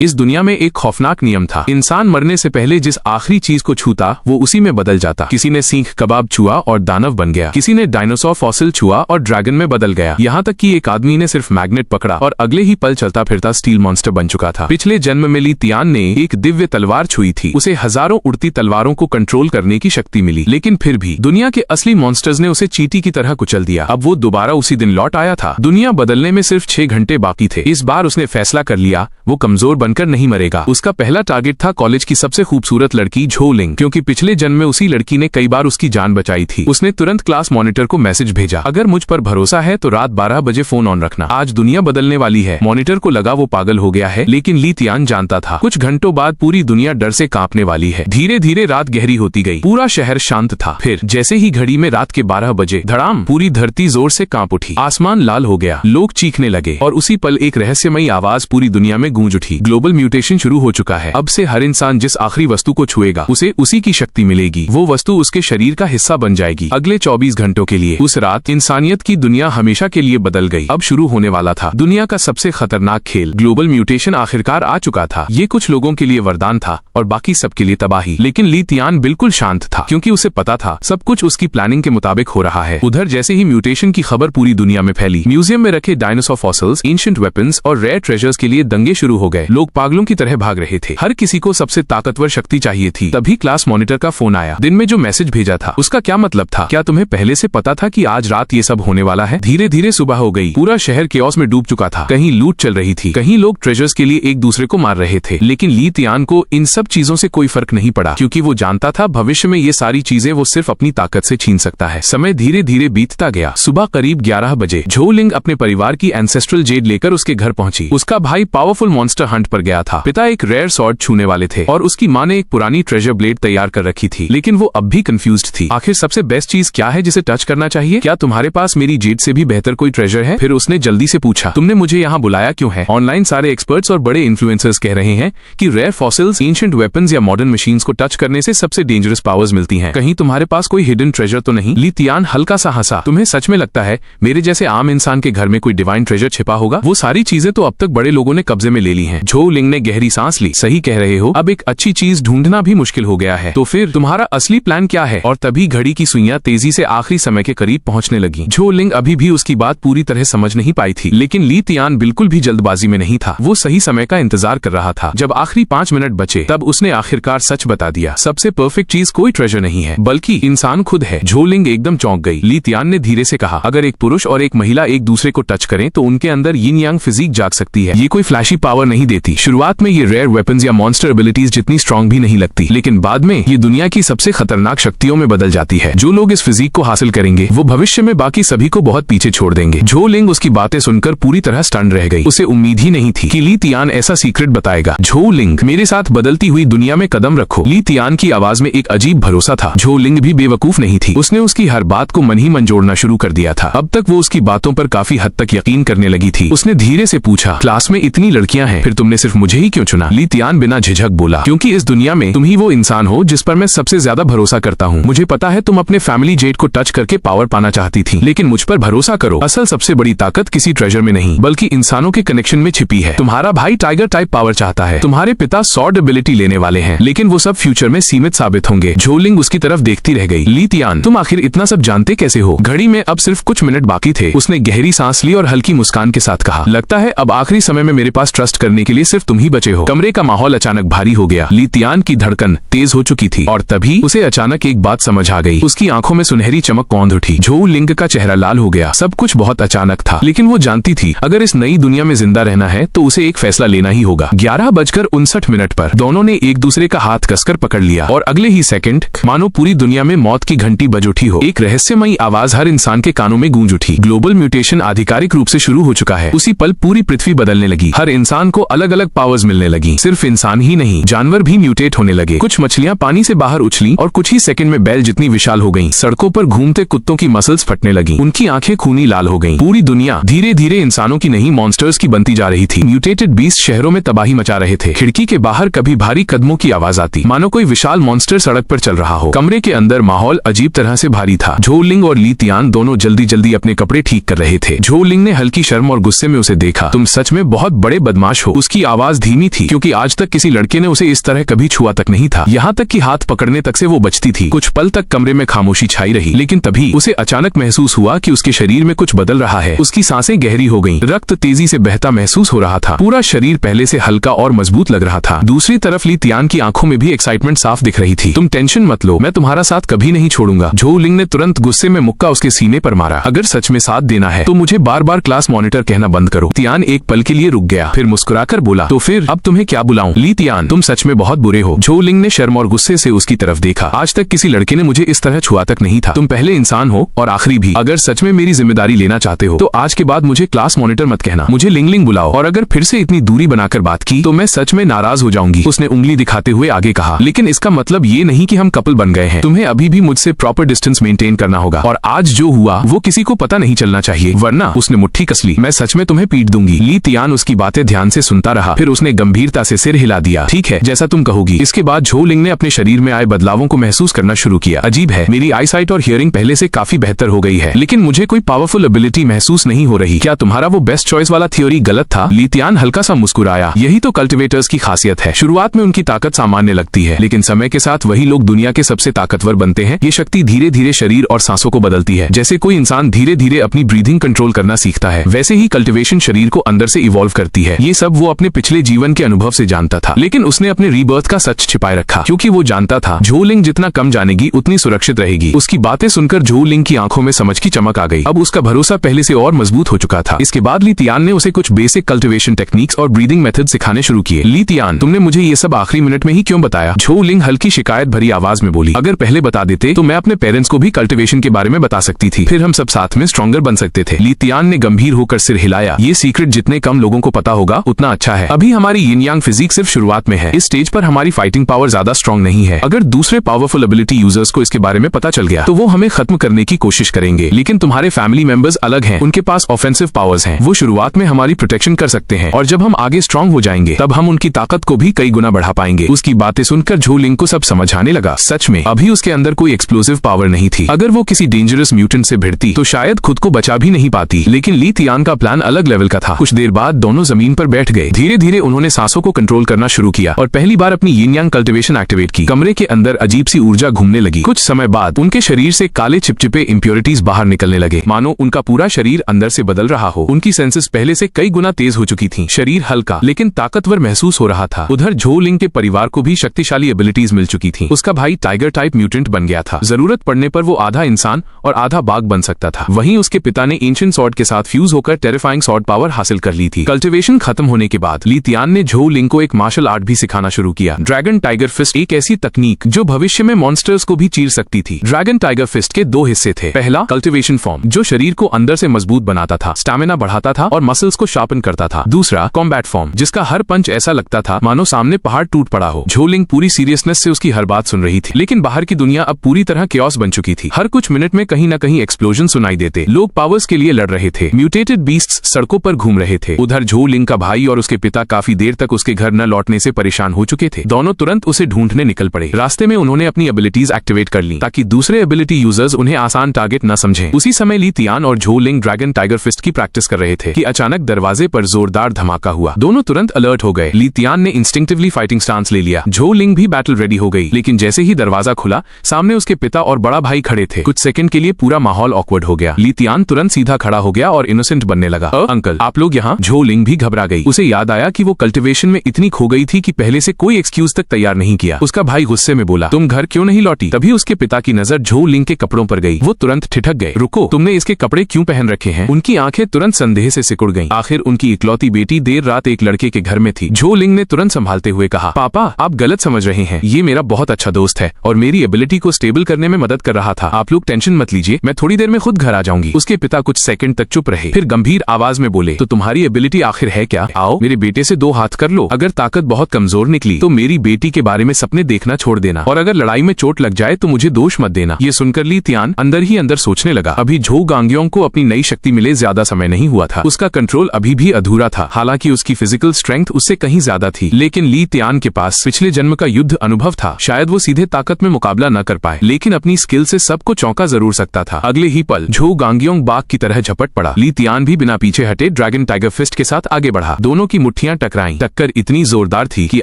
इस दुनिया में एक खौफनाक नियम था। इंसान मरने से पहले जिस आखिरी चीज को छूता वो उसी में बदल जाता। किसी ने सीख कबाब छुआ और दानव बन गया, किसी ने डायनासोर फॉसिल छुआ और ड्रैगन में बदल गया, यहाँ तक कि एक आदमी ने सिर्फ मैग्नेट पकड़ा और अगले ही पल चलता फिरता स्टील मॉन्स्टर बन चुका था। पिछले जन्म में ली तियान ने एक दिव्य तलवार छुई थी। उसे हजारों उड़ती तलवारों को कंट्रोल करने की शक्ति मिली, लेकिन फिर भी दुनिया के असली मॉन्स्टर्स ने उसे चींटी की तरह कुचल दिया। अब वो दोबारा उसी दिन लौट आया था। दुनिया बदलने में सिर्फ 6 घंटे बाकी थे। इस बार उसने फैसला कर लिया, वो कमजोर बनकर नहीं मरेगा। उसका पहला टारगेट था कॉलेज की सबसे खूबसूरत लड़की झो लिंग, क्योंकि पिछले जन्म में उसी लड़की ने कई बार उसकी जान बचाई थी। उसने तुरंत क्लास मॉनिटर को मैसेज भेजा, अगर मुझ पर भरोसा है तो रात 12 बजे फोन ऑन रखना, आज दुनिया बदलने वाली है। मॉनिटर को लगा वो पागल हो गया है, लेकिन ली तियान जानता था कुछ घंटों बाद पूरी दुनिया डर से कांपने वाली है। धीरे धीरे रात गहरी होती गई, पूरा शहर शांत था। फिर जैसे ही घड़ी में रात के 12 बजे धड़ाम, पूरी धरती जोर से कांप उठी। आसमान लाल हो गया, लोग चीखने लगे और उसी पल एक रहस्यमयी आवाज पूरी दुनिया में गूंज उठी, ग्लोबल म्यूटेशन शुरू हो चुका है। अब से हर इंसान जिस आखिरी वस्तु को छुएगा उसे उसी की शक्ति मिलेगी, वो वस्तु उसके शरीर का हिस्सा बन जाएगी। अगले 24 घंटों के लिए उस रात इंसानियत की दुनिया हमेशा के लिए बदल गई। अब शुरू होने वाला था दुनिया का सबसे खतरनाक खेल। ग्लोबल म्यूटेशन आखिरकार आ चुका था। ये कुछ लोगों के लिए वरदान था और बाकी सबके लिए तबाही। लेकिन ली तियान बिल्कुल शांत था, क्योंकि उसे पता था सब कुछ उसकी प्लानिंग के मुताबिक हो रहा है। उधर जैसे ही म्यूटेशन की खबर पूरी दुनिया में फैली, म्यूजियम में रखे डायनासोर फॉसिल्स, एंशिएंट वेपन्स और रेयर ट्रेजर्स के लिए दंगे शुरू हो गए। लोग पागलों की तरह भाग रहे थे, हर किसी को सबसे ताकतवर शक्ति चाहिए थी। तभी क्लास मॉनिटर का फोन आया। दिन में जो मैसेज भेजा था उसका क्या मतलब था? क्या तुम्हें पहले से पता था कि आज रात ये सब होने वाला है? धीरे धीरे सुबह हो गई, पूरा शहर केओस में डूब चुका था। कहीं लूट चल रही थी, कहीं लोग ट्रेजर्स के लिए एक दूसरे को मार रहे थे। लेकिन ली तियान को इन सब चीजों से कोई फर्क नहीं पड़ा, क्योंकि वो जानता था भविष्य में ये सारी चीजें वो सिर्फ अपनी ताकत से छीन सकता है। समय धीरे धीरे बीतता गया। सुबह करीब 11 बजे झो लिंग अपने परिवार की एंसेस्ट्रल जेड लेकर उसके घर पहुंची। उसका भाई पावरफुल मॉन्स्टर हंट पर गया था, पिता एक रेयर सॉर्ड छूने वाले थे और उसकी माँ ने एक पुरानी ट्रेजर ब्लेड तैयार कर रखी थी। लेकिन वो अब भी कंफ्यूज्ड थी। आखिर सबसे बेस्ट चीज क्या है जिसे टच करना चाहिए? क्या तुम्हारे पास मेरी जेड से भी बेहतर कोई ट्रेजर है? फिर उसने जल्दी से पूछा, तुमने मुझे यहाँ बुलाया क्यों है? ऑनलाइन सारे एक्सपर्ट्स और बड़े इन्फ्लुएंसर्स कह रहे हैं कि रेयर फॉसिल्स, एंशिएंट वेपन्स या मॉडर्न मशीन्स को टच करने से सबसे डेंजरस पावर्स मिलती हैं। कहीं तुम्हारे पास कोई हिडन ट्रेजर तो नहीं? ली तियान हल्का सा हंसा, तुम्हें सच में लगता है मेरे जैसे आम इंसान के घर में कोई डिवाइन ट्रेजर छिपा होगा? वो सारी चीजें तो अब तक बड़े लोगों ने कब्जे में ले ली हैं। झो लिंग ने गहरी सांस ली, सही कह रहे हो, अब एक अच्छी चीज ढूंढना भी मुश्किल हो गया है। तो फिर तुम्हारा असली प्लान क्या है? और तभी घड़ी की सुइयां तेजी से आखिरी समय के करीब पहुंचने लगी। झो लिंग अभी भी उसकी बात पूरी तरह समझ नहीं पाई थी, लेकिन ली तियान बिल्कुल भी जल्दबाजी में नहीं था। वो सही समय का इंतजार कर रहा था। जब आखिरी 5 मिनट बचे तब उसने आखिरकार सच बता दिया, सबसे परफेक्ट चीज कोई ट्रेजर नहीं है, बल्कि इंसान खुद है। झो लिंग एकदम चौंक गई। ली तियान ने धीरे से कहा, अगर एक पुरुष और एक महिला एक दूसरे को टच करें तो उनके अंदर यिन यांग फिजिक जाग सकती है। ये कोई फ्लैशी पावर नहीं देती। शुरुआत में ये रेयर वेपन्स या मॉन्स्टर एबिलिटीज जितनी स्ट्रॉन्ग भी नहीं लगती, लेकिन बाद में ये दुनिया की सबसे खतरनाक शक्तियों में बदल जाती है। जो लोग इस फिजिक को हासिल करेंगे वो भविष्य में बाकी सभी को बहुत पीछे छोड़ देंगे। झो लिंग उसकी बातें सुनकर पूरी तरह स्टन रह गई। उसे उम्मीद ही नहीं थी कि ली तियान ऐसा सीक्रेट बताएगा। झो लिंग, मेरे साथ बदलती हुई दुनिया में कदम रखो। ली तियान की आवाज में एक अजीब भरोसा था। झो लिंग भी बेवकूफ नहीं थी, उसने उसकी हर बात को मन ही मन जोड़ना शुरू कर दिया था। अब तक वो उसकी बातों पर काफी हद तक यकीन करने लगी थी। उसने धीरे से पूछा, क्लास में इतनी लड़कियां हैं, फिर तुमने सिर्फ मुझे ही क्यों चुना? ली तियान बिना झिझक बोला, क्योंकि इस दुनिया में तुम ही वो इंसान हो जिस पर मैं सबसे ज्यादा भरोसा करता हूँ। मुझे पता है तुम अपने फैमिली जेड को टच करके पावर पाना चाहती थी, लेकिन मुझ पर भरोसा करो, असल सबसे बड़ी ताकत किसी ट्रेजर में नहीं बल्कि इंसानों के कनेक्शन में छिपी है। तुम्हारा भाई टाइगर टाइप पावर चाहता है, तुम्हारे पिता सॉर्ड एबिलिटी लेने वाले हैं, लेकिन वो सब फ्यूचर में सीमित साबित होंगे। झो लिंग उसकी तरफ देखती रह गई। ली तियान, तुम आखिर इतना सब जानते कैसे हो? घड़ी में अब सिर्फ कुछ मिनट बाकी थे। उसने गहरी सांस ली और हल्की मुस्कान के साथ कहा, लगता है अब आखिरी समय में मेरे पास ट्रस्ट करने के लिए सिर्फ तुम ही बचे हो। कमरे का माहौल अचानक भारी हो गया। ली तियान की धड़कन तेज हो चुकी थी और तभी उसे अचानक एक बात समझ आ गई। उसकी आंखों में सुनहरी चमक कौंध उठी। झो लिंग का चेहरा लाल हो गया। सब कुछ बहुत अचानक था, लेकिन वो जानती थी अगर इस नई दुनिया में जिंदा रहना है तो उसे एक फैसला लेना ही होगा। 11:59 पर दोनों ने एक दूसरे का हाथ कसकर पकड़ लिया और अगले ही सेकंड मानो पूरी दुनिया में मौत की घंटी बज उठी हो। एक रहस्यमयी आवाज हर इंसान के कानों में गूंज उठी, ग्लोबल म्यूटेशन आधिकारिक रूप से शुरू हो चुका है। उसी पल पूरी पृथ्वी बदलने लगी। हर इंसान को अलग अलग पावर्स मिलने लगी। सिर्फ इंसान ही नहीं, जानवर भी म्यूटेट होने लगे। कुछ मछलियां पानी से बाहर उछली और कुछ ही सेकंड में बैल जितनी विशाल हो गईं। सड़कों पर घूमते कुत्तों की मसल्स फटने लगी, उनकी आंखें खूनी लाल हो गईं। पूरी दुनिया धीरे धीरे इंसानों की नहीं मॉन्स्टर्स की बनती जा रही थी। म्यूटेटेड बीस्ट शहरों में तबाही मचा रहे थे। खिड़की के बाहर कभी भारी कदमों की आवाज आती, मानो कोई विशाल मॉन्स्टर सड़क पर चल रहा हो। कमरे के अंदर माहौल अजीब तरह से भारी था। झो लिंग और ली तियान दोनों जल्दी जल्दी अपने कपड़े ठीक कर रहे थे। झो लिंग ने हल्की शर्म और गुस्से में उसे देखा। तुम सच में बहुत बड़े बदमाश हो। उसकी आवाज धीमी थी क्योंकि आज तक किसी लड़के ने उसे इस तरह कभी छुआ तक नहीं था। यहाँ तक कि हाथ पकड़ने तक से वो बचती थी। कुछ पल तक कमरे में खामोशी छाई रही, लेकिन तभी उसे अचानक महसूस हुआ कि उसके शरीर में कुछ बदल रहा है। उसकी सांसें गहरी हो गईं, रक्त तेजी से बहता महसूस हो रहा था, पूरा शरीर पहले से हल्का और मजबूत लग रहा था। दूसरी तरफ ली तियान की आंखों में भी एक्साइटमेंट साफ दिख रही थी। तुम टेंशन मत लो, मैं तुम्हारा साथ कभी नहीं छोड़ूंगा। झो लिंग ने तुरंत गुस्से में मुक्का उसके सीने पर मारा। अगर सच में साथ देना है तो मुझे बार बार क्लास मॉनिटर कहना बंद करो। तियान एक पल के लिए रुक गया, फिर मुस्कुराकर बोला, तो फिर अब तुम्हें क्या बुलाऊं? ली तियान, तुम सच में बहुत बुरे हो। झो लिंग ने शर्म और गुस्से से उसकी तरफ देखा। आज तक किसी लड़के ने मुझे इस तरह छुआ तक नहीं था। तुम पहले इंसान हो और आखिरी भी। अगर सच में मेरी जिम्मेदारी लेना चाहते हो तो आज के बाद मुझे क्लास मॉनिटर मत कहना, मुझे लिंग लिंग बुलाओ। और अगर फिर से इतनी दूरी बनाकर बात की तो मैं सच में नाराज हो जाऊंगी। उसने उंगली दिखाते हुए आगे कहा, लेकिन इसका मतलब ये नहीं कि हम कपल बन गए हैं। तुम्हें अभी भी मुझसे प्रॉपर डिस्टेंस मेंटेन करना होगा और आज जो हुआ वो किसी को पता नहीं चलना चाहिए, वरना उसने मुट्ठी कस ली, मैं सच में तुम्हें पीट दूंगी। ली तियान उसकी बातें ध्यान से सुनता रहा, फिर उसने गंभीरता से सिर हिला दिया। ठीक है, जैसा तुम कहोगी। इसके बाद झो लिंग ने अपने शरीर में आए बदलावों को महसूस करना शुरू किया। अजीब है, मेरी आई साइट और हियरिंग पहले से काफी बेहतर हो गई है, लेकिन मुझे कोई पावरफुल एबिलिटी महसूस नहीं हो रही। क्या तुम्हारा वो बेस्ट चॉइस वाला थ्योरी गलत था? ली तियान हल्का सा मुस्कुराया। यही तो कल्टिवेटर्स की खासियत है। शुरुआत में उनकी ताकत सामान्य लगती है, लेकिन समय के साथ वही लोग दुनिया के सबसे ताकतवर बनते हैं। ये शक्ति धीरे धीरे शरीर और सांसों को बदलती है। जैसे कोई इंसान धीरे धीरे अपनी ब्रीथिंग कंट्रोल करना सीखता है, वैसे ही कल्टिवेशन शरीर को अंदर से इवॉल्व करती है। ये सब वो अपने पिछले जीवन के अनुभव से जानता था, लेकिन उसने अपने रीबर्थ का सच छिपाए रखा, क्योंकि वो जानता था झो लिंग जितना कम जानेगी उतनी सुरक्षित रहेगी। उसकी बातें सुनकर झो लिंग की आंखों में समझ की चमक आ गई। अब उसका भरोसा पहले से और मजबूत हो चुका था। इसके बाद ली तियान ने उसे कुछ बेसिक कल्टिवेशन टेक्निक्स और ब्रीदिंग मेथड सिखाने शुरू किए। ली तियान, तुमने मुझे ये सब आखिरी मिनट में ही क्यों बताया? झो लिंग हल्की शिकायत भरी आवाज में बोली, अगर पहले बता देते तो मैं अपने पेरेंट्स को भी कल्टिवेशन के बारे में बता सकती थी, फिर हम सब साथ में स्ट्रॉन्गर बन सकते थे। ली तियान ने गंभीर होकर सिर हिलाया। ये सीक्रेट जितने कम लोगों को पता होगा उतना अच्छा है। अभी हमारी यिन यांग फिजिक सिर्फ शुरुआत में है। इस स्टेज पर हमारी फाइटिंग पावर ज्यादा स्ट्रॉन्ग नहीं है। अगर दूसरे पावरफुल एबिलिटी यूजर्स को इसके बारे में पता चल गया तो वो हमें खत्म करने की कोशिश करेंगे, लेकिन तुम्हारे फैमिली मेंबर्स अलग हैं, उनके पास ऑफेंसिव पावर्स हैं। वो शुरुआत में हमारी प्रोटेक्शन कर सकते हैं और जब हम आगे स्ट्रांग हो जाएंगे तब हम उनकी ताकत को भी कई गुना बढ़ा पाएंगे। उसकी बातें सुनकर झो लिंग को सब समझ आने लगा। सच में अभी उसके अंदर कोई एक्सप्लोसिव पावर नहीं थी। अगर वो किसी डेंजरस म्यूटेंट से भिड़ती तो शायद खुद को बचा भी नहीं पाती, लेकिन ली तियान का प्लान अलग लेवल का था। कुछ देर बाद दोनों जमीन पर बैठ गए। धीरे धीरे उन्होंने सांसों को कंट्रोल करना शुरू किया और पहली बार अपनी यिन यांग कल्टिवेशन एक्टिवेट की। कमरे के अंदर अजीब सी ऊर्जा घूमने लगी। कुछ समय बाद उनके शरीर से काले चिपचिपे इम्प्योरिटीज बाहर निकलने लगे, मानो उनका पूरा शरीर अंदर से बदल रहा हो। उनकी सेंसेस पहले से कई गुना तेज हो चुकी थीं। शरीर हल्का लेकिन ताकतवर महसूस हो रहा था। उधर झो लिंग के परिवार को भी शक्तिशाली एबिलिटीज मिल चुकी थीं। उसका भाई टाइगर टाइप म्यूटेंट बन गया था। जरूरत पड़ने पर वो आधा इंसान और आधा बाघ बन सकता था। वहीं उसके पिता ने एंशिएंट सॉर्ड के साथ फ्यूज होकर टेरिफाइंग सॉर्ड पावर हासिल कर ली थी। कल्टिवेशन खत्म होने के बाद ली तियान ने झो लिंग को एक मार्शल आर्ट भी सिखाना शुरू किया। ड्रैगन टाइगर फिस्ट, एक ऐसी तकनीक जो भविष्य में मॉन्स्टर्स को भी चीर सकती थी। ड्रैगन टाइगर फिस्ट के दो हिस्से थे। पहला कल्टिवेशन फॉर्म, जो शरीर को अंदर से मजबूत बनाता था, स्टैमिना बढ़ाता था और मसल्स को शार्पन करता था। दूसरा कॉम्बैट फॉर्म, जिसका हर पंच ऐसा लगता था मानो सामने पहाड़ टूट पड़ा हो। झो लिंग पूरी सीरियसनेस से उसकी हर बात सुन रही थी, लेकिन बाहर की दुनिया अब पूरी तरह केओस बन चुकी थी। हर कुछ मिनट में कहीं न कहीं एक्सप्लोजन सुनाई देते। लोग पावर्स के लिए लड़ रहे थे। म्यूटेटेड बीस्ट्स सड़कों पर घूम रहे थे। उधर झो लिंग का भाई और उसके पिता काफी देर तक उसके घर न लौटने से परेशान हो चुके थे। दोनों तुरंत उसे ढूंढने निकल पड़े। रास्ते में उन्होंने अपनी एबिलिटीज एक्टिवेट कर ली ताकि दूसरे एबिलिटी यूजर्स उन्हें आसान टारगेट न समझें। उसी समय ली तियान और झो लिंग ड्रैगन टाइगर फिस्ट की प्रैक्टिस कर रहे थे कि अचानक दरवाजे पर जोरदार धमाका हुआ। दोनों तुरंत अलर्ट हो गए। ली तियान ने इंस्टिंक्टिवली फाइटिंग स्टांस ले लिया। झो लिंग भी बैटल रेडी हो गई, लेकिन जैसे ही दरवाजा खुला सामने उसके पिता और बड़ा भाई खड़े थे। कुछ सेकंड के लिए पूरा माहौल ऑकवर्ड हो गया। ली तियान तुरंत सीधा खड़ा हो गया और इनोसेंट बनने लगा। अंकल, आप लोग यहाँ? झो लिंग भी घबरा गई। उसे याद आया कि वो कल्टिवेशन में इतनी खो गई थी कि पहले से कोई एक्सक्यूज तक तैयार नहीं किया। उसका भाई गुस्से में बोला, तुम घर क्यों नहीं लौटी? तभी उसके पिता की नजर झो लिंग के कपड़ों पर गई। वो तुरंत ठिठक गए। रुको, तुमने इसके कपड़े क्यों पहन रखे हैं? उनकी आंखें तुरंत संदेह से सिकुड़ गईं। आखिर उनकी इकलौती बेटी देर रात एक लड़के के घर में थी। झो लिंग ने तुरंत संभालते हुए कहा, पापा आप गलत समझ रहे हैं। ये मेरा बहुत अच्छा दोस्त है और मेरी एबिलिटी को स्टेबल करने में मदद कर रहा था। आप लोग टेंशन मत लीजिए, मैं थोड़ी देर में खुद घर आ जाऊंगी। उसके पिता कुछ सेकंड तक चुप रहे, फिर गंभीर आवाज में बोले, तो तुम्हारी एबिलिटी आखिर है क्या? आओ मेरे बेटे से दो हाथ कर लो। अगर ताकत बहुत कमजोर निकली तो मेरी बेटी के बारे में सपने देखना छोड़ देना, और अगर लड़ाई में चोट लग जाए तो मुझे दोष मत देना। ये सुनकर ली तियान अंदर ही अंदर सोचने लगा, अभी झो गांग्योंग को अपनी नई शक्ति मिले ज्यादा समय नहीं हुआ था। उसका कंट्रोल अभी भी अधूरा था। हालांकि उसकी फिजिकल स्ट्रेंथ उससे कहीं ज्यादा थी, लेकिन ली तियान के पास पिछले जन्म का युद्ध अनुभव था। शायद वो सीधे ताकत में मुकाबला न कर पाए, लेकिन अपनी स्किल से सबको चौंका जरूर सकता था। अगले ही पल झो गांग्योंग बाघ की तरह झपट पड़ा। ली तियान भी बिना पीछे हटे ड्रैगन टाइगर फिस्ट के साथ आगे बढ़ा। दोनों की मुट्ठी मुट्ठियां टकराईं। टक्कर इतनी जोरदार थी कि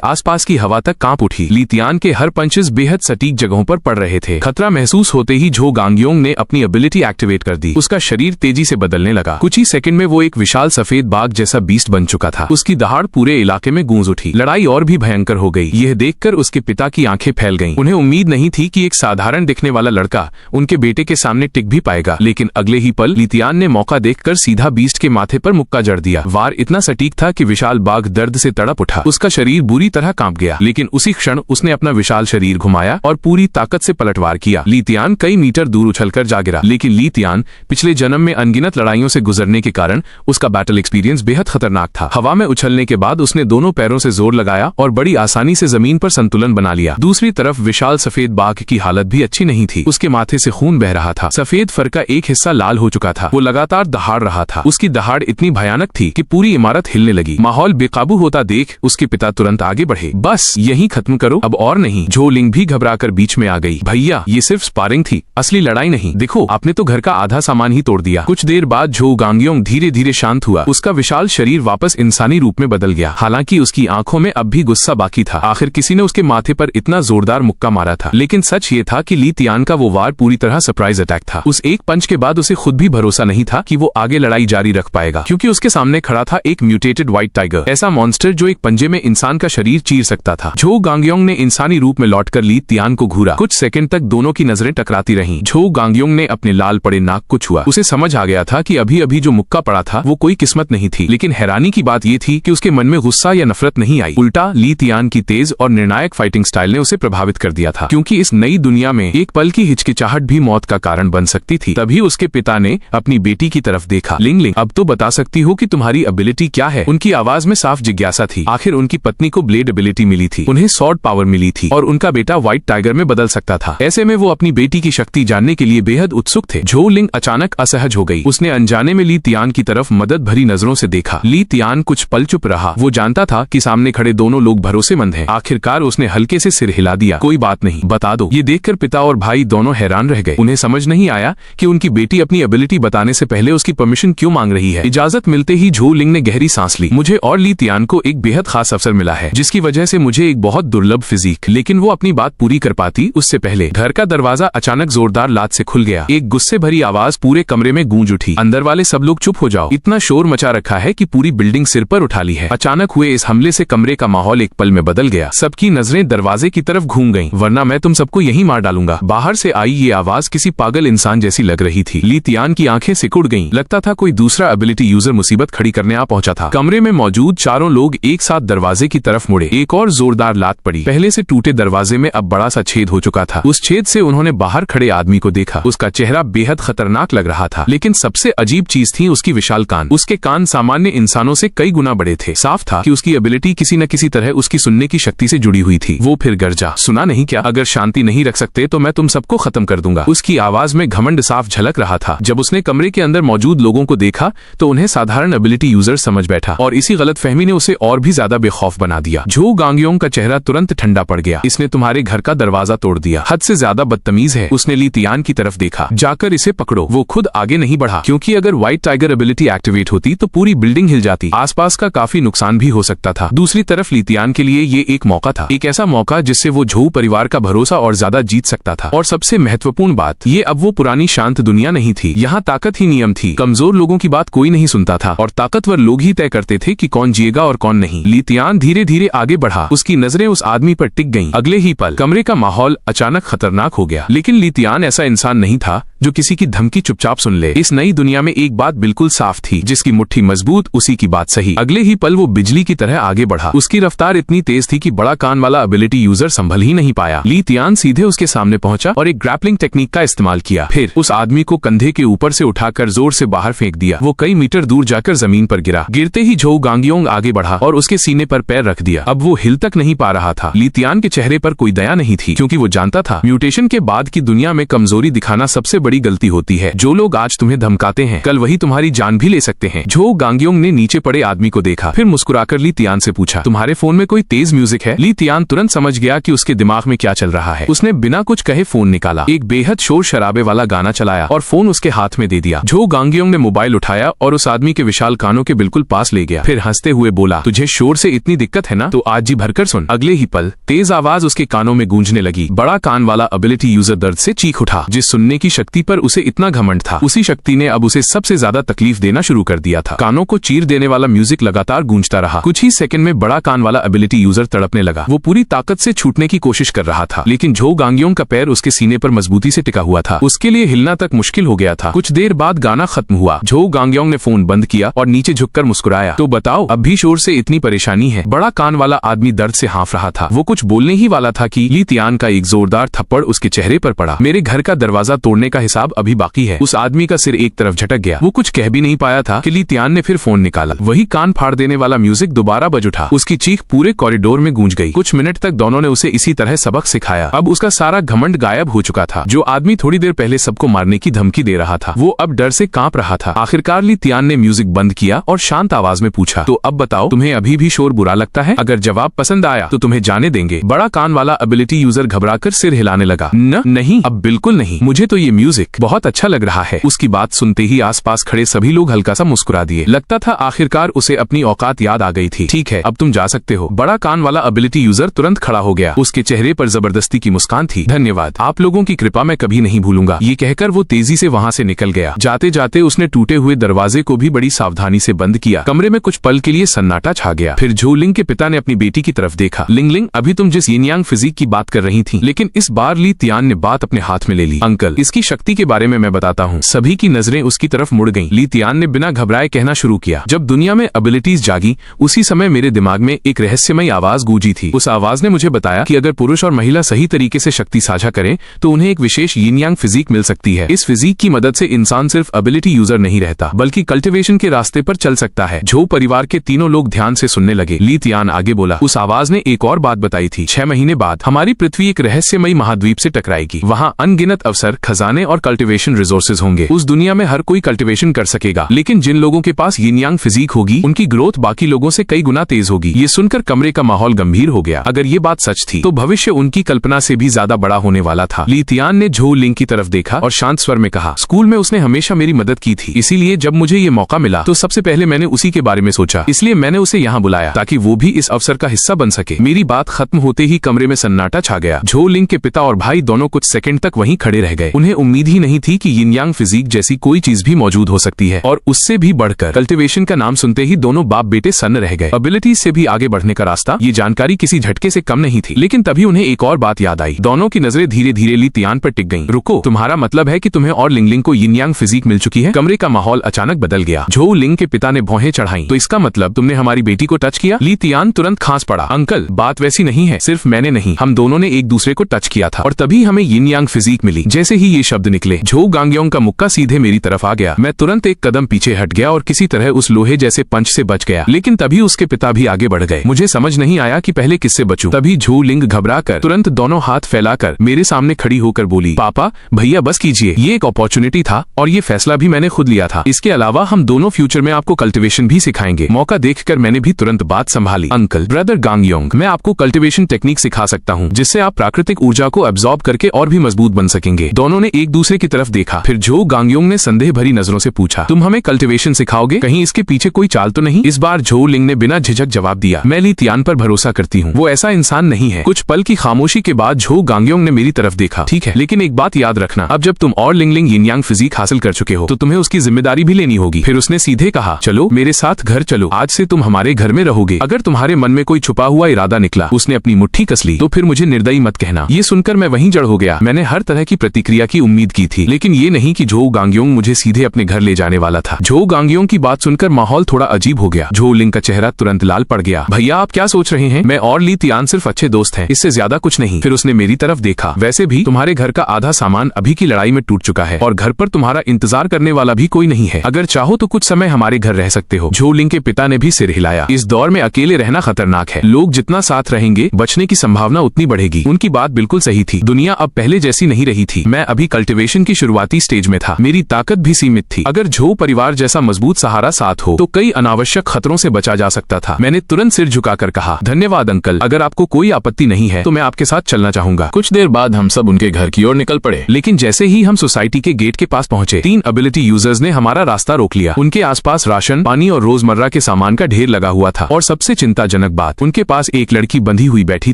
आसपास की हवा तक कांप उठी। ली तियान के हर पंचेस बेहद सटीक जगहों पर पड़ रहे थे। खतरा महसूस होते ही झो गांगयोंग ने अपनी एबिलिटी एक्टिवेट कर दी। उसका शरीर तेजी से बदलने लगा। कुछ ही सेकंड में वो एक विशाल सफेद बाघ जैसा बीस्ट बन चुका था। उसकी दहाड़ पूरे इलाके में गूंज उठी। लड़ाई और भी भयंकर हो गई। यह देखकर उसके पिता की आंखें फैल गईं। उन्हें उम्मीद नहीं थी कि एक साधारण दिखने वाला लड़का उनके बेटे के सामने टिक भी पाएगा, लेकिन अगले ही पल ली तियान ने मौका देखकर सीधा बीस्ट के माथे पर मुक्का जड़ दिया। वार इतना सटीक था कि विशाल बाघ दर्द से तड़प उठा। उसका शरीर बुरी तरह कांप गया, लेकिन उसी क्षण उसने अपना विशाल शरीर घुमाया और पूरी ताकत से पलटवार किया। ली तियान कई मीटर दूर उछलकर जा गिरा, लेकिन ली तियान पिछले जन्म में अनगिनत लड़ाइयों से गुजरने के कारण उसका बैटल एक्सपीरियंस बेहद खतरनाक था। हवा में उछलने के बाद उसने दोनों पैरों से जोर लगाया और बड़ी आसानी से जमीन पर संतुलन बना लिया। दूसरी तरफ विशाल सफेद बाघ की हालत भी अच्छी नहीं थी। उसके माथे से खून बह रहा था। सफेद फर का एक हिस्सा लाल हो चुका था। वो लगातार दहाड़ रहा था। उसकी दहाड़ इतनी भयानक थी कि पूरी इमारत हिलने लगी। माहौल बेकाबू होता देख उसके पिता तुरंत आगे बढ़े। बस यहीं खत्म करो, अब और नहीं। झो लिंग भी घबराकर बीच में आ गई। भैया, ये सिर्फ स्पारिंग थी, असली लड़ाई नहीं। देखो, आपने तो घर का आधा सामान ही तोड़ दिया। कुछ देर बाद झो गांगयोंग धीरे धीरे शांत हुआ। उसका विशाल शरीर वापस इंसानी रूप में बदल गया। हालांकि उसकी आंखों में अब भी गुस्सा बाकी था। आखिर किसी ने उसके माथे पर इतना जोरदार मुक्का मारा था। लेकिन सच ये था कि ली तियान का वो वार पूरी तरह सरप्राइज अटैक था। उस एक पंच के बाद उसे खुद भी भरोसा नहीं था कि वो आगे लड़ाई जारी रख पाएगा, क्योंकि उसके सामने खड़ा था एक म्यूटेटेड व्हाइट टाइगर, ऐसा मॉन्स्टर जो एक पंजे में इंसान का शरीर चीर सकता था। झो गांगयोंग ने इंसानी रूप में लौटकर ली तियान को घूरा। कुछ सेकंड तक दोनों की नजरें टकराती रहीं। झो गांगयोंग ने अपने लाल पड़े नाक को छुआ। उसे समझ आ गया था कि अभी अभी जो मुक्का पड़ा था वो कोई किस्मत नहीं थी। लेकिन हैरानी की बात ये थी कि उसके मन में गुस्सा या नफरत नहीं आई। उल्टा ली तियान की तेज और निर्णायक फाइटिंग स्टाइल ने उसे प्रभावित कर दिया था, क्योंकि इस नई दुनिया में एक पल की हिचकिचाहट भी मौत का कारण बन सकती थी। तभी उसके पिता ने अपनी बेटी की तरफ देखा। लिंग लिंग, अब तो बता सकती हो कि तुम्हारी एबिलिटी क्या है? उनकी आवाज में साफ जिज्ञासा थी। आखिर उनकी पत्नी को ब्लेड एबिलिटी मिली थी, उन्हें स्वॉर्ड पावर मिली थी और उनका बेटा व्हाइट टाइगर में बदल सकता था। ऐसे में वो अपनी बेटी की शक्ति जानने के लिए बेहद उत्सुक थे। झो लिंग अचानक असहज हो गई। उसने अनजाने में ली तियान की तरफ मदद भरी नजरों से देखा। ली तियान कुछ पल चुप रहा। वो जानता था कि सामने खड़े दोनों लोग भरोसेमंद हैं। आखिरकार उसने हल्के से सिर हिला दिया। कोई बात नहीं, बता दो। ये देखकर पिता और भाई दोनों हैरान रह गए। उन्हें समझ नहीं आया कि उनकी बेटी अपनी एबिलिटी बताने से पहले उसकी परमिशन क्यों मांग रही है। इजाजत मिलते ही झो लिंग ने गहरी सांस ली। मुझे और ली तियान को एक बेहद खास अवसर मिला है, जिसकी वजह से मुझे एक बहुत दुर्लभ फिजिक। लेकिन वो अपनी बात पूरी कर पाती उससे पहले घर का दरवाजा अचानक जोरदार लात से खुल गया। एक गुस्से भरी आवाज पूरे कमरे में गूंज उठी। अंदर वाले सब लोग चुप हो जाओ, इतना शोर मचा रखा है कि पूरी बिल्डिंग सिर पर उठा ली है। अचानक हुए इस हमले से कमरे का माहौल एक पल में बदल गया। सबकी नजरें दरवाजे की तरफ घूम गईं, वरना मैं तुम सबको यहीं मार डालूंगा। बाहर से आई ये आवाज किसी पागल इंसान जैसी लग रही थी। ली तियान की आंखें सिकुड़ गईं। लगता था कोई दूसरा एबिलिटी यूजर मुसीबत खड़ी करने आ पहुंचा था। कमरे में मौजूद चारों लोग एक साथ दरवाजे की तरफ मुड़े। एक और जोरदार लात पड़ी। पहले से टूटे दरवाजे में अब बड़ा सा छेद हो चुका था। उस छेद से उन्होंने बाहर खड़े आदमी को देखा। उसका चेहरा बेहद खतरनाक लग रहा था, लेकिन सबसे अजीब चीज थी उसकी विशाल कान। उसके कान सामान्य इंसानों से कई गुना बड़े थे। साफ था कि उसकी एबिलिटी किसी न किसी तरह उसकी सुनने की शक्ति से जुड़ी हुई थी। वो फिर गरजा, सुना नहीं क्या? अगर शांति नहीं रख सकते तो मैं तुम सबको खत्म कर दूंगा। उसकी आवाज में घमंड साफ झलक रहा था। जब उसने कमरे के अंदर मौजूद लोगों को देखा तो उन्हें साधारण एबिलिटी यूजर समझ बैठा, और इसी गलतफहमी ने उसे और भी ज्यादा बेखौफ बना दिया। झो गांगयोंग का चेहरा तुरंत ठंडा पड़ गया। इसने तुम्हारे घर का दरवाजा तोड़ दिया, हद से ज्यादा बदतमीज है। उसने ली तियान की तरफ देखा। जाकर इसे पकड़ो। वो खुद आगे नहीं बढ़ा, क्योंकि अगर व्हाइट टाइगर एबिलिटी एक्टिवेट होती तो पूरी बिल्डिंग हिल जाती। आसपास का काफी नुकसान भी हो सकता था। दूसरी तरफ ली तियान के लिए ये एक मौका था, एक ऐसा मौका जिससे वो झो परिवार का भरोसा और ज्यादा जीत सकता था। और सबसे महत्वपूर्ण बात, ये अब वो पुरानी शांत दुनिया नहीं थी। यहाँ ताकत ही नियम थी। कमजोर लोगों की बात कोई नहीं सुनता था और ताकतवर लोग ही तय करते थे कि कौन जिएगा और कौन नहीं। ली तियान धीरे धीरे आगे बढ़ा। उसकी नजरें उस आदमी पर टिक गईं। अगले ही पल कमरे का माहौल अचानक खतरनाक हो गया। लेकिन ली तियान ऐसा इंसान नहीं था जो किसी की धमकी चुपचाप सुन ले। इस नई दुनिया में एक बात बिल्कुल साफ थी, जिसकी मुट्ठी मजबूत उसी की बात सही। अगले ही पल वो बिजली की तरह आगे बढ़ा। उसकी रफ्तार इतनी तेज थी कि बड़ा कान वाला एबिलिटी यूजर संभल ही नहीं पाया। ली तियान सीधे उसके सामने पहुंचा और एक ग्रैपलिंग टेक्निक का इस्तेमाल किया। फिर उस आदमी को कंधे के ऊपर से उठाकर जोर से बाहर फेंक दिया। वो कई मीटर दूर जाकर जमीन पर गिरा। गिरते ही झो गांगयोंग आगे बढ़ा और उसके सीने पर पैर रख दिया। अब वो हिल तक नहीं पा रहा था। ली तियान के चेहरे पर कोई दया नहीं थी, क्योंकि वो जानता था म्यूटेशन के बाद की दुनिया में कमजोरी दिखाना सबसे बड़ी बड़ी गलती होती है। जो लोग आज तुम्हें धमकाते हैं कल वही तुम्हारी जान भी ले सकते हैं। झो गांगयोंग ने नीचे पड़े आदमी को देखा, फिर मुस्कुराकर ली तियान से पूछा, तुम्हारे फोन में कोई तेज म्यूजिक है? ली तियान तुरंत समझ गया कि उसके दिमाग में क्या चल रहा है। उसने बिना कुछ कहे फोन निकाला, एक बेहद शोर शराबे वाला गाना चलाया और फोन उसके हाथ में दे दिया। झो गांगयोंग ने मोबाइल उठाया और उस आदमी के विशाल कानों के बिल्कुल पास ले गया, फिर हंसते हुए बोला, तुझे शोर से इतनी दिक्कत है ना, तो आज जी भरकर सुन। अगले ही पल तेज आवाज उसके कानों में गूंजने लगी। बड़ा कान वाला एबिलिटी यूजर दर्द से चीख उठा। जिस सुनने की शक्ति पर उसे इतना घमंड था, उसी शक्ति ने अब उसे सबसे ज्यादा तकलीफ देना शुरू कर दिया था। कानों को चीर देने वाला म्यूजिक लगातार गूंजता रहा। कुछ ही सेकंड में बड़ा कान वाला एबिलिटी यूजर तड़पने लगा। वो पूरी ताकत से छूटने की कोशिश कर रहा था, लेकिन झो गांगयोंग का पैर उसके सीने पर मजबूती से टिका हुआ था। उसके लिए हिलना तक मुश्किल हो गया था। कुछ देर बाद गाना खत्म हुआ। झो गांगयोंग ने फोन बंद किया और नीचे झुककर मुस्कुराया, तो बताओ अब भी शोर से इतनी परेशानी है? बड़ा कान वाला आदमी दर्द से हाँफ रहा था। वो कुछ बोलने ही वाला था कि ली तियान का एक जोरदार थप्पड़ उसके चेहरे पर पड़ा। मेरे घर का दरवाजा तोड़ने का हिसाब अभी बाकी है। उस आदमी का सिर एक तरफ झटक गया। वो कुछ कह भी नहीं पाया था कि ली तियान ने फिर फोन निकाला। वही कान फाड़ देने वाला म्यूजिक दोबारा बज उठा। उसकी चीख पूरे कॉरिडोर में गूंज गई। कुछ मिनट तक दोनों ने उसे इसी तरह सबक सिखाया। अब उसका सारा घमंड गायब हो चुका था। जो आदमी थोड़ी देर पहले सबको मारने की धमकी दे रहा था, वो अब डर से कांप रहा था। आखिरकार ली तियान ने म्यूजिक बंद किया और शांत आवाज में पूछा, तो अब बताओ तुम्हें अभी भी शोर बुरा लगता है? अगर जवाब पसंद आया तो तुम्हें जाने देंगे। बड़ा कान वाला एबिलिटी यूजर घबराकर सिर हिलाने लगा। नहीं, अब बिल्कुल नहीं, मुझे तो ये म्यूजिक बहुत अच्छा लग रहा है। उसकी बात सुनते ही आसपास खड़े सभी लोग हल्का सा मुस्कुरा दिए। लगता था आखिरकार उसे अपनी औकात याद आ गई थी। ठीक है, अब तुम जा सकते हो। बड़ा कान वाला एबिलिटी यूजर तुरंत खड़ा हो गया। उसके चेहरे पर जबरदस्ती की मुस्कान थी। धन्यवाद, आप लोगों की कृपा मैं कभी नहीं भूलूंगा। ये कहकर वो तेजी से वहाँ से निकल गया। जाते जाते उसने टूटे हुए दरवाजे को भी बड़ी सावधानी से बंद किया। कमरे में कुछ पल के लिए सन्नाटा छा गया। फिर झो लिंग के पिता ने अपनी बेटी की तरफ देखा। लिंग, अभी तुम जिस यिन यांग फिजिक की बात कर रही थी, लेकिन इस बार ली तियान ने बात अपने हाथ में ले ली। अंकल, इसकी शक्ति के बारे में मैं बताता हूँ। सभी की नजरें उसकी तरफ मुड़ गईं। ली तियान ने बिना घबराए कहना शुरू किया, जब दुनिया में एबिलिटीज जागी, उसी समय मेरे दिमाग में एक रहस्यमयी आवाज गूंजी थी। उस आवाज ने मुझे बताया कि अगर पुरुष और महिला सही तरीके से शक्ति साझा करें तो उन्हें एक विशेष यिन यांग फिजिक मिल सकती है। इस फिजिक की मदद से इंसान सिर्फ एबिलिटी यूजर नहीं रहता, बल्कि कल्टिवेशन के रास्ते पर चल सकता है। झो परिवार के तीनों लोग ध्यान से सुनने लगे। ली तियान आगे बोला, उस आवाज ने एक और बात बताई थी। 6 महीने बाद हमारी पृथ्वी एक रहस्यमयी महाद्वीप से टकराएगी। वहाँ अनगिनत अवसर, खजाने और कल्टिवेशन रिसोर्सेज होंगे। उस दुनिया में हर कोई कल्टिवेशन कर सकेगा, लेकिन जिन लोगों के पास यिन यांग फिजिक होगी, उनकी ग्रोथ बाकी लोगों से कई गुना तेज होगी। ये सुनकर कमरे का माहौल गंभीर हो गया। अगर ये बात सच थी तो भविष्य उनकी कल्पना से भी ज्यादा बड़ा होने वाला था। ली तियान ने झो लिंग की तरफ देखा और शांत स्वर में कहा, स्कूल में उसने हमेशा मेरी मदद की थी, इसीलिए जब मुझे ये मौका मिला तो सबसे पहले मैंने उसी के बारे में सोचा। इसलिए मैंने उसे यहाँ बुलाया ताकि वो भी इस अवसर का हिस्सा बन सके। मेरी बात खत्म होते ही कमरे में सन्नाटा छा गया। झो लिंग के पिता और भाई दोनों कुछ सेकंड तक वहीं खड़े रह गए। उन्हें उम्मीद ही नहीं थी कि यिन यांग फिजिक जैसी कोई चीज भी मौजूद हो सकती है, और उससे भी बढ़कर कल्टिवेशन का नाम सुनते ही दोनों बाप बेटे सन्न रह गए। एबिलिटीज से भी आगे बढ़ने का रास्ता, ये जानकारी किसी झटके से कम नहीं थी। लेकिन तभी उन्हें एक और बात याद आई। दोनों की नजरें धीरे धीरे ली तियान पर टिक गईं। रुको, तुम्हारा मतलब है कि तुम्हें और लिंग को यिन यांग फिजिक मिल चुकी है? कमरे का माहौल अचानक बदल गया। झो लिंग के पिता ने भौहें चढ़ाई। तो इसका मतलब तुमने हमारी बेटी को टच किया? ली तियान तुरंत खांस पड़ा। अंकल, बात वैसी नहीं है। सिर्फ मैंने नहीं, हम दोनों ने एक दूसरे को टच किया था और तभी हमें यिन यांग फिजिक मिली। जैसे ही ये शब्द निकले, झो गांगयोंग का मुक्का सीधे मेरी तरफ आ गया। मैं तुरंत एक कदम पीछे हट गया और किसी तरह उस लोहे जैसे पंच से बच गया। लेकिन तभी उसके पिता भी आगे बढ़ गए। मुझे समझ नहीं आया कि पहले किससे बचूं। तभी झो लिंग घबराकर तुरंत दोनों हाथ फैलाकर मेरे सामने खड़ी होकर बोली, पापा, भैया बस कीजिए, ये एक अपॉर्चुनिटी था और ये फैसला भी मैंने खुद लिया था। इसके अलावा हम दोनों फ्यूचर में आपको कल्टिवेशन भी सिखाएंगे। मौका देखकर मैंने भी तुरंत बात संभाली। अंकल, ब्रदर गांगयोंग, मैं आपको कल्टिवेशन टेक्निक सिखा सकता हूँ, जिससे आप प्राकृतिक ऊर्जा को एब्जॉर्ब करके और भी मजबूत बन सकेंगे। दोनों ने एक दूसरे की तरफ देखा। फिर झो गांगयोंग ने संदेह भरी नजरों से पूछा, तुम हमें कल्टिवेशन सिखाओगे? कहीं इसके पीछे कोई चाल तो नहीं? इस बार झो लिंग ने बिना झिझक जवाब दिया, मैं ली तियान पर भरोसा करती हूँ, वो ऐसा इंसान नहीं है। कुछ पल की खामोशी के बाद झो गांगयोंग ने मेरी तरफ देखा। ठीक है, लेकिन एक बात याद रखना, अब जब तुम और लिंग यिन यांग फिजिक हासिल कर चुके हो तो तुम्हें उसकी जिम्मेदारी भी लेनी होगी। फिर उसने सीधे कहा, चलो मेरे साथ घर चलो, आज से तुम हमारे घर में रहोगे। अगर तुम्हारे मन में कोई छुपा हुआ इरादा निकला, उसने अपनी मुट्ठी कस ली, तो फिर मुझे निर्दयी मत कहना। ये सुनकर मैं वहीं जड़ हो गया। मैंने हर तरह की प्रतिक्रिया की उम्मीद की थी, लेकिन ये नहीं कि झो गांगयोंग मुझे सीधे अपने घर ले जाने वाला था। झो गांगयोंग की बात सुनकर माहौल थोड़ा अजीब हो गया। झो लिंग का चेहरा तुरंत लाल पड़ गया। भैया, आप क्या सोच रहे हैं? मैं और ली तियान सिर्फ अच्छे दोस्त हैं, इससे ज्यादा कुछ नहीं। फिर उसने मेरी तरफ देखा। वैसे भी तुम्हारे घर का आधा सामान अभी की लड़ाई में टूट चुका है और घर पर तुम्हारा इंतजार करने वाला भी कोई नहीं है। अगर चाहो तो कुछ समय हमारे घर रह सकते हो। झो लिंग के पिता ने भी सिर हिलाया। इस दौर में अकेले रहना खतरनाक है। लोग जितना साथ रहेंगे, बचने की संभावना उतनी बढ़ेगी। उनकी बात बिल्कुल सही थी। दुनिया अब पहले जैसी नहीं रही थी। मैं अभी कल्टिवेशन मोटिवेशन की शुरुआती स्टेज में था। मेरी ताकत भी सीमित थी। अगर झो परिवार जैसा मजबूत सहारा साथ हो तो कई अनावश्यक खतरों से बचा जा सकता था। मैंने तुरंत सिर झुकाकर कहा, धन्यवाद अंकल, अगर आपको कोई आपत्ति नहीं है तो मैं आपके साथ चलना चाहूंगा। कुछ देर बाद हम सब उनके घर की ओर निकल पड़े, लेकिन जैसे ही हम सोसाइटी के गेट के पास पहुंचे, 3 एबिलिटी यूजर्स ने हमारा रास्ता रोक लिया। उनके आसपास राशन, पानी और रोजमर्रा के सामान का ढेर लगा हुआ था और सबसे चिंताजनक बात, उनके पास एक लड़की बंधी हुई बैठी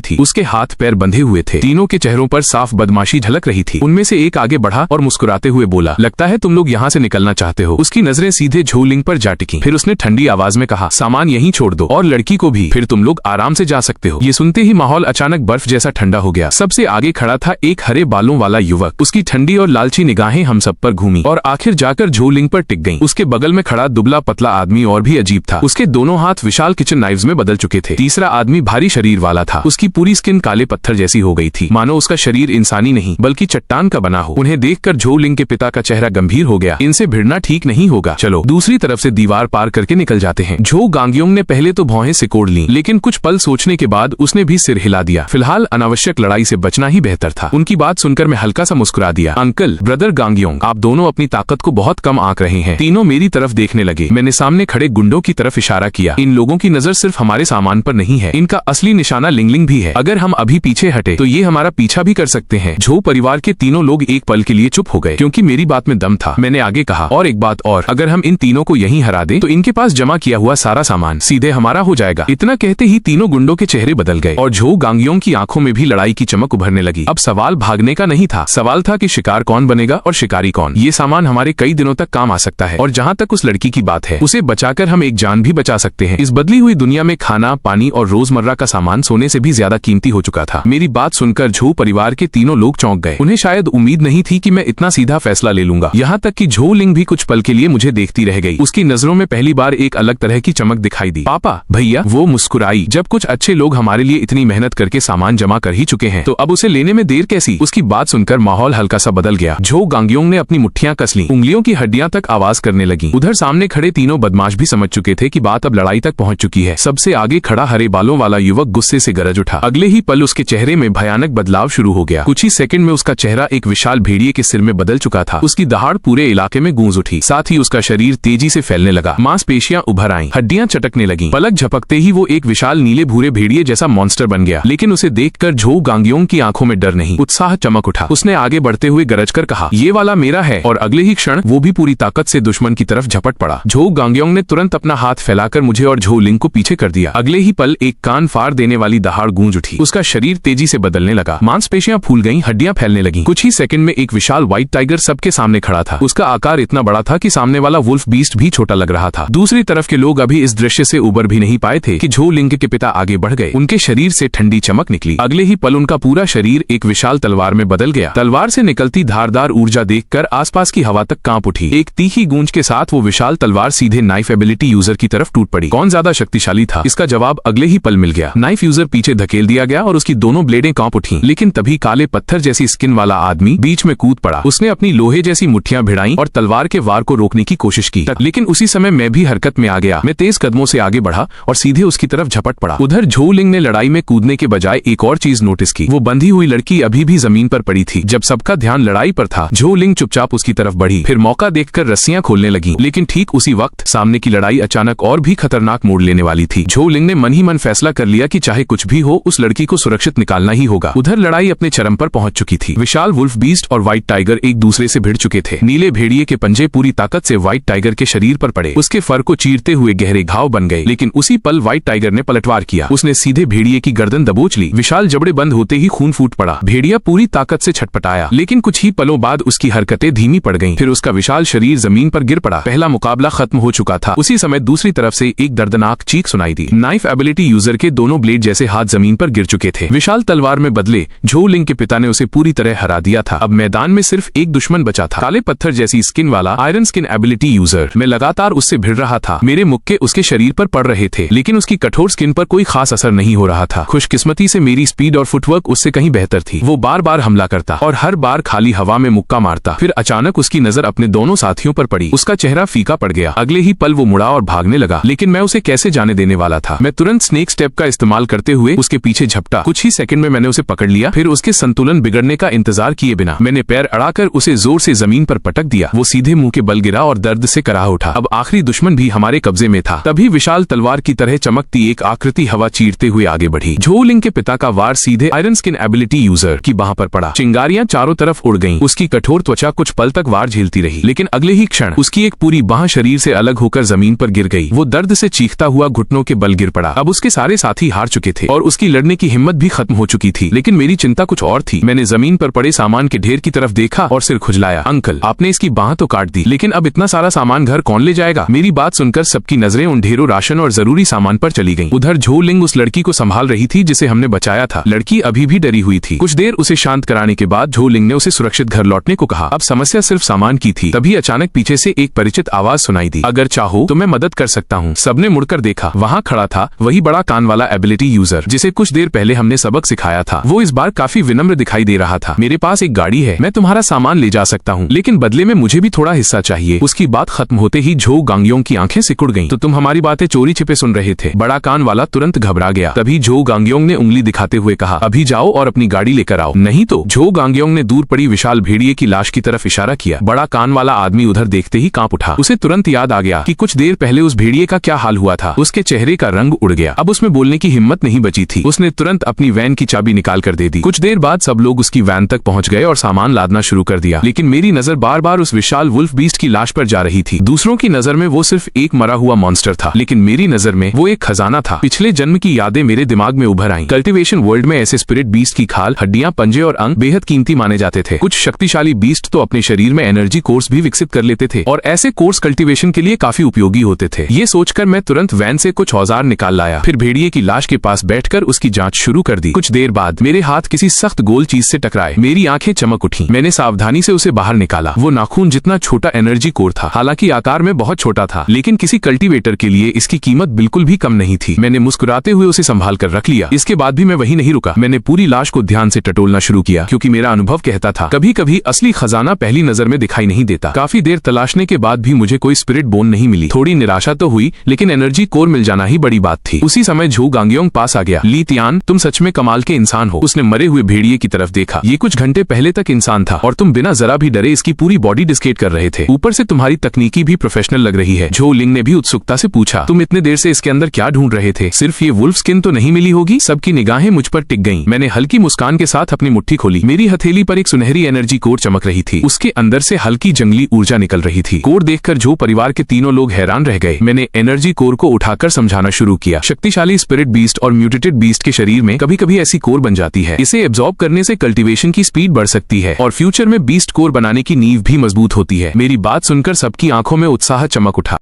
थी। उसके हाथ पैर बंधे हुए थे। तीनों के चेहरों पर साफ बदमाशी झलक रही थी। उनमें से एक आगे बढ़ा और मुस्कुराते हुए बोला, लगता है तुम लोग यहाँ से निकलना चाहते हो। उसकी नजरें सीधे झो लिंग पर जा टिकी। फिर उसने ठंडी आवाज में कहा, सामान यहीं छोड़ दो और लड़की को भी, फिर तुम लोग आराम से जा सकते हो। ये सुनते ही माहौल अचानक बर्फ जैसा ठंडा हो गया। सबसे आगे खड़ा था एक हरे बालों वाला युवक। उसकी ठंडी और लालची निगाहें हम सब पर घूमी और आखिर जाकर झो लिंग पर टिक गईं। उसके बगल में खड़ा दुबला पतला आदमी और भी अजीब था। उसके दोनों हाथ विशाल किचन नाइव्स में बदल चुके थे। तीसरा आदमी भारी शरीर वाला था। उसकी पूरी स्किन काले पत्थर जैसी हो गई थी, मानो उसका शरीर इंसानी नहीं बल्कि चट्टान का बना हो। उन्हें देखकर झो लिंग के पिता का चेहरा गंभीर हो गया। इनसे भिड़ना ठीक नहीं होगा, चलो दूसरी तरफ से दीवार पार करके निकल जाते हैं। झो गांगयोंग ने पहले तो भौहें सिकोड़ ली, लेकिन कुछ पल सोचने के बाद उसने भी सिर हिला दिया। फिलहाल अनावश्यक लड़ाई से बचना ही बेहतर था। उनकी बात सुनकर मैं हल्का सा मुस्कुरा दिया। अंकल, ब्रदर गांगयोंग, आप दोनों अपनी ताकत को बहुत कम आंक रहे हैं। तीनों मेरी तरफ देखने लगे। मैंने सामने खड़े गुंडों की तरफ इशारा किया। इन लोगों की नजर सिर्फ हमारे सामान पर नहीं है, इनका असली निशाना लिंगलिंग भी है। अगर हम अभी पीछे हटे तो ये हमारा पीछा भी कर सकते हैं। झो परिवार के तीनों लोग एक पल के लिए चुप हो गए, क्योंकि मेरी बात में दम था। मैंने आगे कहा, और एक बात और, अगर हम इन तीनों को यहीं हरा दें तो इनके पास जमा किया हुआ सारा सामान सीधे हमारा हो जाएगा। इतना कहते ही तीनों गुंडों के चेहरे बदल गए और झो गांगयोंग की आंखों में भी लड़ाई की चमक उभरने लगी। अब सवाल भागने का नहीं था, सवाल था कि शिकार कौन बनेगा और शिकारी कौन। ये सामान हमारे कई दिनों तक काम आ सकता है, और जहाँ तक उस लड़की की बात है, उसे बचाकर हम एक जान भी बचा सकते हैं। इस बदली हुई दुनिया में खाना, पानी और रोजमर्रा का सामान सोने से भी ज्यादा कीमती हो चुका था। मेरी बात सुनकर झो परिवार के तीनों लोग चौंक गए। उन्हें शायद उम्मीद नहीं थी कि मैं इतना सीधा फैसला ले लूंगा। यहाँ तक कि झो लिंग भी कुछ पल के लिए मुझे देखती रह गई। उसकी नजरों में पहली बार एक अलग तरह की चमक दिखाई दी। पापा, भैया, वो मुस्कुराई। जब कुछ अच्छे लोग हमारे लिए इतनी मेहनत करके सामान जमा कर ही चुके हैं तो अब उसे लेने में देर कैसी। उसकी बात सुनकर माहौल हल्का सा बदल गया। झो गांगयोंग ने अपनी मुट्ठियां कस लीं, उंगलियों की हड्डियां तक आवाज करने लगी। उधर सामने खड़े तीनों बदमाश भी समझ चुके थे कि बात अब लड़ाई तक पहुंच चुकी है। सबसे आगे खड़ा हरे बालों वाला युवक गुस्से से गरज उठा। अगले ही पल उसके चेहरे में भयानक बदलाव शुरू हो गया। कुछ ही सेकंड में उसका चेहरा एक विशाल भेड़िए के सिर में बदल चुका था। उसकी दहाड़ पूरे इलाके में गूंज उठी, साथ ही उसका शरीर तेजी से फैलने लगा। मांसपेशियां उभर आईं, हड्डियां चटकने लगीं। पलक झपकते ही वो एक विशाल नीले भूरे भेड़िए जैसा मॉन्स्टर बन गया। लेकिन उसे देखकर झो गांगयोंग की आंखों में डर नहीं, उत्साह चमक उठा। उसने आगे बढ़ते हुए गरजकर कहा, ये वाला मेरा है, और अगले ही क्षण वो भी पूरी ताकत से दुश्मन की तरफ झपट पड़ा। झो गांगयोंग ने तुरंत अपना हाथ फैलाकर मुझे और झो लिंग को पीछे कर दिया। अगले ही पल एक कान फाड़ देने वाली दहाड़ गूंज उठी। उसका शरीर तेजी से बदलने लगा, मांसपेशियां फूल गईं, हड्डियां फैलने लगीं। कुछ ही सेकंड में एक विशाल व्हाइट टाइगर सबके सामने खड़ा था। उसका आकार इतना बड़ा था कि सामने वाला वुल्फ बीस्ट भी छोटा लग रहा था। दूसरी तरफ के लोग अभी इस दृश्य से उबर भी नहीं पाए थे कि झो लिंग के पिता आगे बढ़ गए। उनके शरीर से ठंडी चमक निकली। अगले ही पल उनका पूरा शरीर एक विशाल तलवार में बदल गया। तलवार से निकलती धारदार ऊर्जा देखकर आसपास की हवा तक कांप उठी। एक तीखी गूंज के साथ वो विशाल तलवार सीधे नाइफ एबिलिटी यूजर की तरफ टूट पड़ी। कौन ज्यादा शक्तिशाली था, इसका जवाब अगले ही पल मिल गया। नाइफ यूजर पीछे धकेल दिया गया और उसकी दोनों ब्लेडें कांप उठी। लेकिन तभी काले पत्थर जैसी स्किन वाला आदमी बीच में कूद पड़ा। उसने अपनी लोहे जैसी मुट्ठियां भिड़ाई और तलवार के वार को रोकने की कोशिश की। लेकिन उसी समय मैं भी हरकत में आ गया। मैं तेज कदमों से आगे बढ़ा और सीधे उसकी तरफ झपट पड़ा। उधर झो लिंग ने लड़ाई में कूदने के बजाय एक और चीज नोटिस की। वो बंधी हुई लड़की अभी भी जमीन पर पड़ी थी। जब सबका ध्यान लड़ाई पर था, झो लिंग चुपचाप उसकी तरफ बढ़ी, फिर मौका देखकर रस्सियां खोलने लगी। लेकिन ठीक उसी वक्त सामने की लड़ाई अचानक और भी खतरनाक मोड़ लेने वाली थी। झो लिंग ने मन ही मन फैसला कर लिया कि चाहे कुछ भी हो, उस लड़की को सुरक्षित निकालना ही होगा। उधर लड़ाई अपने चरम पर पहुंच चुकी थी। विशाल वुल्फ बीस्ट और व्हाइट टाइगर एक दूसरे से भिड़ चुके थे। नीले भेड़िए के पंजे पूरी ताकत से व्हाइट टाइगर के शरीर पर पड़े। उसके फर को चीरते हुए गहरे घाव बन गए। लेकिन उसी पल व्हाइट टाइगर ने पलटवार किया। उसने सीधे भेड़िए की गर्दन दबोच ली। विशाल जबड़े बंद होते ही खून फूट पड़ा। भेड़िया पूरी ताकत से छटपटाया, लेकिन कुछ ही पलों बाद उसकी हरकतें धीमी पड़ गईं। फिर उसका विशाल शरीर जमीन पर गिर पड़ा। पहला मुकाबला खत्म हो चुका था। उसी समय दूसरी तरफ से एक दर्दनाक चीख सुनाई दी। नाइफ एबिलिटी यूजर के दोनों ब्लेड जैसे हाथ जमीन पर गिर चुके थे। विशाल तलवार में बदले झो लिंग के पिता ने उसे पूरी तरह हरा दिया था। अब मैदान में सिर्फ एक दुश्मन बचा था, काले पत्थर जैसी स्किन वाला आयरन स्किन एबिलिटी यूजर। मैं लगातार उससे भिड़ रहा था। मेरे मुक्के उसके शरीर पर पड़ रहे थे, लेकिन उसकी कठोर स्किन पर कोई खास असर नहीं हो रहा था। खुशकिस्मती से मेरी स्पीड और फुटवर्क उससे कहीं बेहतर थी। वो बार बार हमला करता और हर बार खाली हवा में मुक्का मारता। फिर अचानक उसकी नजर अपने दोनों साथियों पर पड़ी। उसका चेहरा फीका पड़ गया। अगले ही पल वो मुड़ा और भागने लगा, लेकिन मैं उसे कैसे जाने देने वाला था। मैं तुरंत स्नेक स्टेप का इस्तेमाल करते हुए उसके पीछे झपटा। कुछ ही सेकंड में मैंने उसे पकड़ लिया। फिर उसके संतुलन बिगड़ने का इंतजार किए बिना मैंने पैर अड़ाकर उसे जोर से जमीन पर पटक दिया। वो सीधे मुंह के बल गिरा और दर्द से कराह उठा। अब आखिरी दुश्मन भी हमारे कब्जे में था। तभी विशाल तलवार की तरह चमकती एक आकृति हवा चीरते हुए आगे बढ़ी। झो लिंग के पिता का वार सीधे आयरन स्किन एबिलिटी यूजर की बाह पर पड़ा। चिंगारियां चारों तरफ उड़ गईं। उसकी कठोर त्वचा कुछ पल तक वार झेलती रही, लेकिन अगले ही क्षण उसकी एक पूरी बाह शरीर से अलग होकर जमीन पर गिर गई। वो दर्द से चीखता हुआ घुटनों के बल गिर पड़ा। अब उसके सारे साथी हार चुके थे और उसकी लड़ने की हिम्मत भी खत्म हो चुकी थी। लेकिन मेरी चिंता कुछ और थी। मैंने जमीन पर पड़े सामान के ढेर की तरफ देखा और सिर खुजलाया। अंकल, आपने इसकी बाह तो काट दी, लेकिन अब इतना सारा सामान घर कौन ले जाएगा? मेरी बात सुनकर सबकी नजरें उन ढेरों राशन और जरूरी सामान पर चली गईं। उधर झो लिंग उस लड़की को संभाल रही थी जिसे हमने बचाया था। लड़की अभी भी डरी हुई थी। कुछ देर उसे शांत कराने के बाद झो लिंग ने उसे सुरक्षित घर लौटने को कहा। अब समस्या सिर्फ सामान की थी। तभी अचानक पीछे से एक परिचित आवाज सुनाई दी। अगर चाहो तो मैं मदद कर सकता हूँ। सबने मुड़कर देखा। वहाँ खड़ा था वही बड़ा कान वाला एबिलिटी यूजर जिसे कुछ देर पहले हमने सबक सिखाया था। वो इस बार काफी विनम्र दिखाई दे रहा था। मेरे पास एक गाड़ी है, मैं तुम्हारा सामान ले जा सकता हूँ, लेकिन बदले में मुझे भी थोड़ा हिस्सा चाहिए। उसकी बात खत्म होते ही झो गांगियोंग की आंखें सिकुड़ गईं। तो तुम हमारी बातें चोरी छिपे सुन रहे थे? बड़ा कान वाला तुरंत घबरा गया। तभी झो गांगियोंग ने उंगली दिखाते हुए कहा, अभी जाओ और अपनी गाड़ी लेकर आओ, नहीं तो। झो गांगियोंग ने दूर पड़ी विशाल भेड़िए की लाश की तरफ इशारा किया। बड़ा कान वाला आदमी उधर देखते ही कांप उठा। उसे तुरंत याद आ गया कि कुछ देर पहले उस भेड़िए का क्या हाल हुआ था। उसके चेहरे का रंग उड़ गया। अब उसमें बोलने की हिम्मत नहीं बची थी। उसने तुरंत अपनी वैन की चाबी निकाल कर दे दी। कुछ देर बाद सब लोग उसकी वैन तक पहुंच गए और सामान लादना शुरू कर दिया। लेकिन मेरी नजर बार बार उस विशाल वुल्फ बीस्ट की लाश पर जा रही थी। दूसरों की नजर में वो सिर्फ एक मरा हुआ मॉन्स्टर था, लेकिन मेरी नजर में वो एक खजाना था। पिछले जन्म की यादें मेरे दिमाग में उभर आईं। कल्टीवेशन वर्ल्ड में ऐसे स्पिरिट बीस्ट की खाल, हड्डियां, पंजे और अंग बेहद कीमती माने जाते थे। कुछ शक्तिशाली बीस्ट तो अपने शरीर में एनर्जी कोर्स भी विकसित कर लेते थे और ऐसे कोर्स कल्टीवेशन के लिए काफी उपयोगी होते थे। ये सोचकर मैं तुरंत वैन से कुछ औजार निकाल लाया। फिर भेड़िए की लाश के पास बैठकर उसकी जांच शुरू कर दी। कुछ देर बाद मेरे हाथ किसी सख्त गोल चीज से टकराए। मेरी आंखें चमक उठी। मैंने सावधानी से उसे बाहर निकाला। वो नाखून जितना छोटा एनर्जी कोर था। हालांकि आकार में बहुत छोटा था, लेकिन किसी कल्टीवेटर के लिए इसकी कीमत बिल्कुल भी कम नहीं थी। मैंने मुस्कुराते हुए उसे संभाल कर रख लिया। इसके बाद भी मैं वहीं नहीं रुका। मैंने पूरी लाश को ध्यान से टटोलना शुरू किया, क्योंकि मेरा अनुभव कहता था कभी कभी असली खजाना पहली नजर में दिखाई नहीं देता। काफी देर तलाशने के बाद भी मुझे कोई स्पिरिट बोन नहीं मिली। थोड़ी निराशा तो हुई, लेकिन एनर्जी कोर मिल जाना ही बड़ी बात थी। उसी समय झो गांगियोंग पास आ गया। ली तियान, तुम सच में कमाल के इंसान हो। उसने मरे हुए भेड़िए की तरफ देखा। ये कुछ घंटे पहले तक इंसान था और तुम बिना जरा भी डरे इसकी पूरी बॉडी डिस्केट कर रहे थे। ऊपर से तुम्हारी तकनीकी भी प्रोफेशनल लग रही है। झो लिंग ने भी उत्सुकता से पूछा, तुम इतने देर से इसके अंदर क्या ढूंढ रहे थे? सिर्फ ये वुल्फ स्किन तो नहीं मिली होगी? सबकी निगाहें मुझ पर टिक गईं। मैंने हल्की मुस्कान के साथ अपनी मुट्ठी खोली। मेरी हथेली पर एक सुनहरी एनर्जी कोर चमक रही थी। उसके अंदर से हल्की जंगली ऊर्जा निकल रही थी। कोर देखकर झो परिवार के तीनों लोग हैरान रह गए। मैंने एनर्जी कोर को उठाकर समझाना शुरू किया। शक्तिशाली स्पिरिट बीस्ट और म्यूटेटेड बीस्ट के शरीर में कभी कभी ऐसी कोर बन जाती है। इसे एब्जॉर्ब करने से कल्टीवेशन की स्पीड बढ़ सकती है और फ्यूचर में बीस्ट कोर बनाने की नींव भी मजबूत होती है। मेरी बात सुनकर सबकी आंखों में उत्साह चमक उठा।